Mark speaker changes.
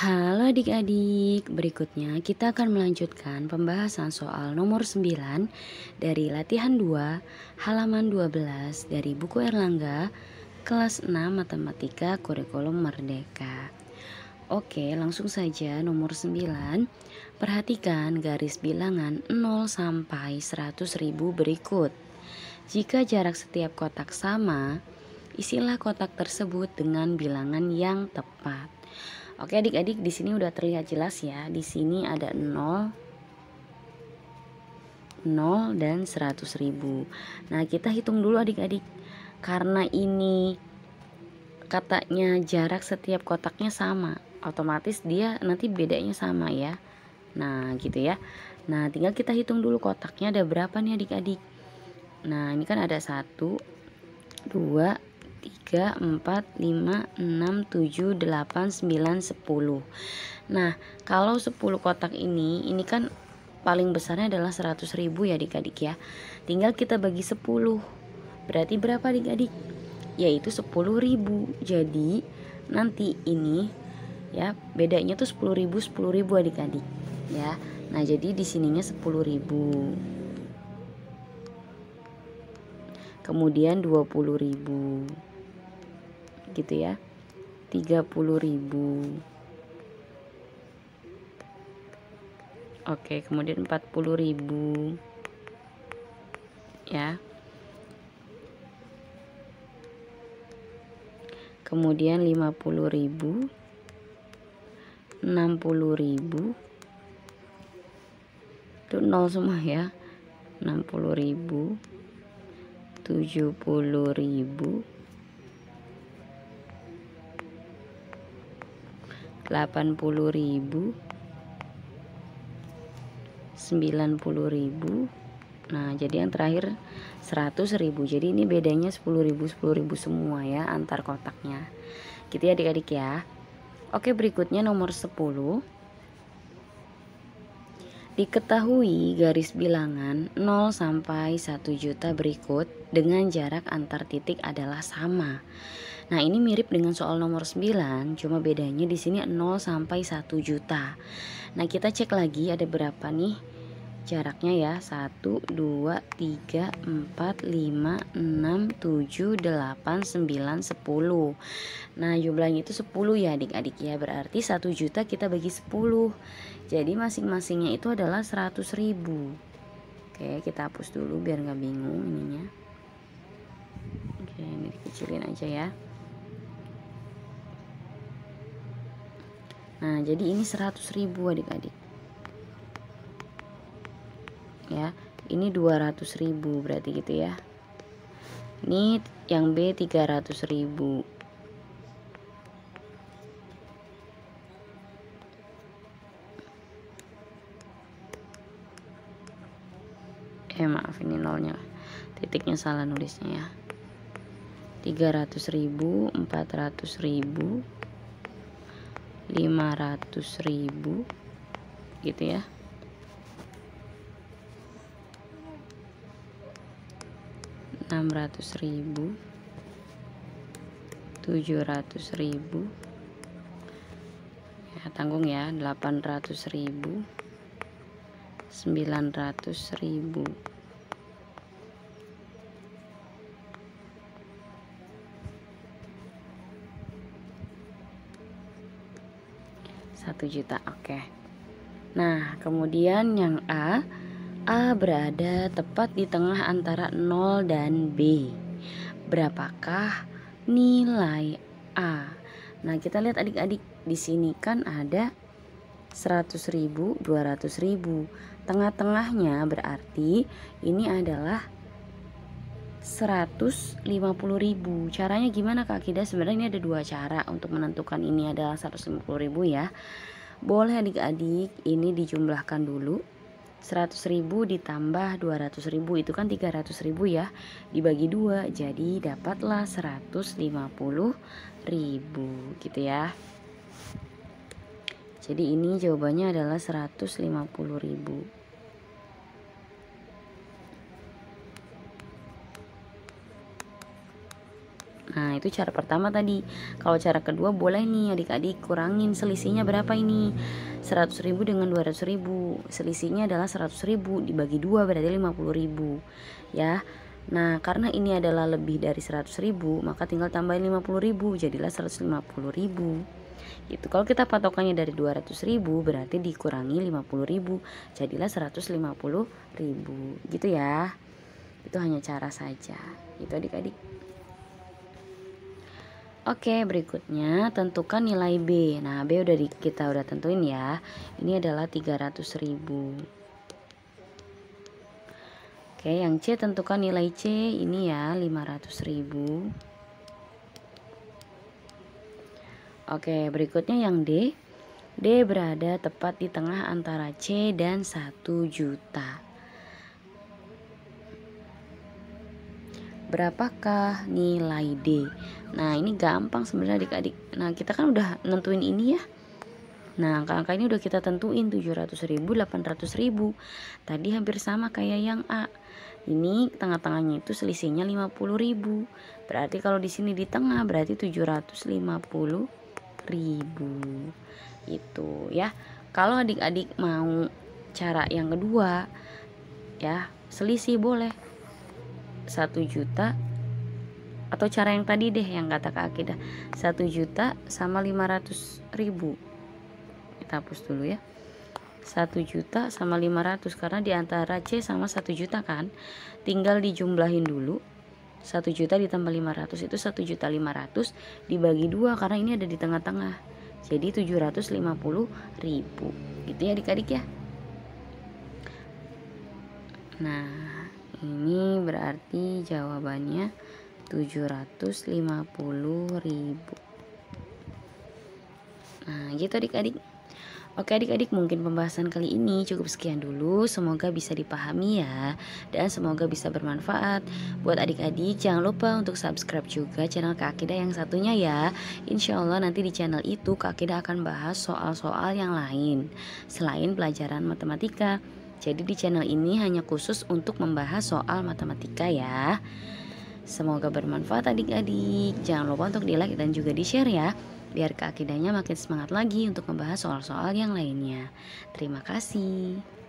Speaker 1: Halo adik-adik, berikutnya kita akan melanjutkan pembahasan soal nomor 9 dari latihan 2 halaman 12 dari buku Erlangga kelas 6 Matematika Kurikulum Merdeka. Oke, langsung saja nomor 9. Perhatikan garis bilangan 0 sampai 100.000 berikut. Jika jarak setiap kotak sama, isilah kotak tersebut dengan bilangan yang tepat. Oke adik-adik, di sini udah terlihat jelas ya. Di sini ada 0, 0 dan 100.000. Nah, kita hitung dulu adik-adik. Karena ini katanya jarak setiap kotaknya sama, otomatis dia nanti bedanya sama ya. Nah, gitu ya. Nah, tinggal kita hitung dulu kotaknya ada berapa nih adik-adik. Nah, ini kan ada 1, 2, 3, 4, 5, 6, 7, 8, 9, 10. Nah, kalau 10 kotak ini kan paling besarnya adalah 100.000 ya adik-adik ya. Tinggal kita bagi 10. Berarti berapa adik-adik? Yaitu 10.000. Jadi nanti ini ya bedanya tuh 10.000 adik-adik ya. Nah, jadi di sininya 10.000. Kemudian 20.000. Gitu ya. 30.000. Oke, kemudian 40.000 ya. Kemudian 50.000, 60.000. Itu nol semua ya. 60.000, 70.000, 80.000, 90.000. Nah, jadi yang terakhir 100.000. Jadi ini bedanya 10.000 semua ya antar kotaknya. Gitu ya adik-adik ya. Oke, berikutnya nomor 10. Diketahui garis bilangan 0 sampai 1 juta berikut dengan jarak antar titik adalah sama. Nah, ini mirip dengan soal nomor 9, cuma bedanya di sini 0 sampai 1 juta. Nah, kita cek lagi ada berapa nih jaraknya ya. 1, 2, 3, 4, 5, 6, 7, 8, 9, 10. Nah, jumlahnya itu 10 ya adik-adik ya. Berarti 1 juta kita bagi 10. Jadi masing-masingnya itu adalah 100.000. Oke, kita hapus dulu biar nggak bingung ininya. Oke, ini dikecilin aja ya. Nah, jadi ini 100.000 adik-adik. Ya, ini 200.000 berarti gitu ya. Ini yang B 300.000. Maaf, ini nolnya, titiknya salah nulisnya ya. 300.000, 400.000, 500.000 gitu ya. 600.000, 700.000 ya, tanggung ya. 800.000, 900.000. Juta. Oke. Nah, kemudian yang A berada tepat di tengah antara 0 dan B. Berapakah nilai A? Nah, kita lihat adik-adik, di sini kan ada 100.000, 200.000. Tengah-tengahnya berarti ini adalah 150.000. Caranya gimana Kak Kida? Sebenarnya ini ada dua cara untuk menentukan ini adalah 150.000 ya. Boleh adik-adik ini dijumlahkan dulu. 100.000 ditambah 200.000 itu kan 300.000 ya. Dibagi 2 jadi dapatlah 150.000 gitu ya. Jadi ini jawabannya adalah 150.000. Nah itu cara pertama tadi. Kalau cara kedua boleh nih adik-adik kurangin selisihnya berapa ini, 100.000 dengan 200.000. Selisihnya adalah 100.000 dibagi 2 berarti 50.000 ya. Nah karena ini adalah lebih dari 100.000 maka tinggal tambahin 50.000 jadilah 150.000 itu. Kalau kita patokannya dari 200.000 berarti dikurangi 50.000 jadilah 150.000 gitu ya. Itu hanya cara saja itu adik-adik. Oke, berikutnya tentukan nilai B. Nah, B kita udah tentuin ya. Ini adalah 300.000. Oke, yang C tentukan nilai C ini ya 500.000. Oke, berikutnya yang D. D berada tepat di tengah antara C dan 1 juta. Berapakah nilai D? Nah ini gampang sebenarnya adik-adik. Nah kita kan udah nentuin ini ya. Nah angka-angka ini udah kita tentuin 700.000, 800.000. Tadi hampir sama kayak yang A. Ini tengah-tengahnya itu selisihnya 50.000. Berarti kalau di sini di tengah berarti 750.000. Itu ya. Kalau adik-adik mau cara yang kedua ya, selisih boleh 1 juta atau cara yang tadi deh yang kata Kak Akidah 1 juta sama 500.000. Kita hapus dulu ya. 1 juta sama 500 karena diantara C sama 1 juta kan, tinggal dijumlahin dulu. 1 juta ditambah 500 itu 1.500.000 dibagi 2 karena ini ada di tengah-tengah jadi 750.000 gitu ya adik-adik ya. Nah ini berarti jawabannya 750.000. Nah gitu adik-adik. Oke adik-adik, mungkin pembahasan kali ini cukup sekian dulu. Semoga bisa dipahami ya, dan semoga bisa bermanfaat. Buat adik-adik jangan lupa untuk subscribe juga channel Kak Akidah yang satunya ya. Insya Allah nanti di channel itu Kak Akidah akan bahas soal-soal yang lain selain pelajaran matematika. Jadi di channel ini hanya khusus untuk membahas soal matematika ya. Semoga bermanfaat adik-adik. Jangan lupa untuk di like dan juga di share ya, biar Kak Akidahnya makin semangat lagi untuk membahas soal-soal yang lainnya. Terima kasih.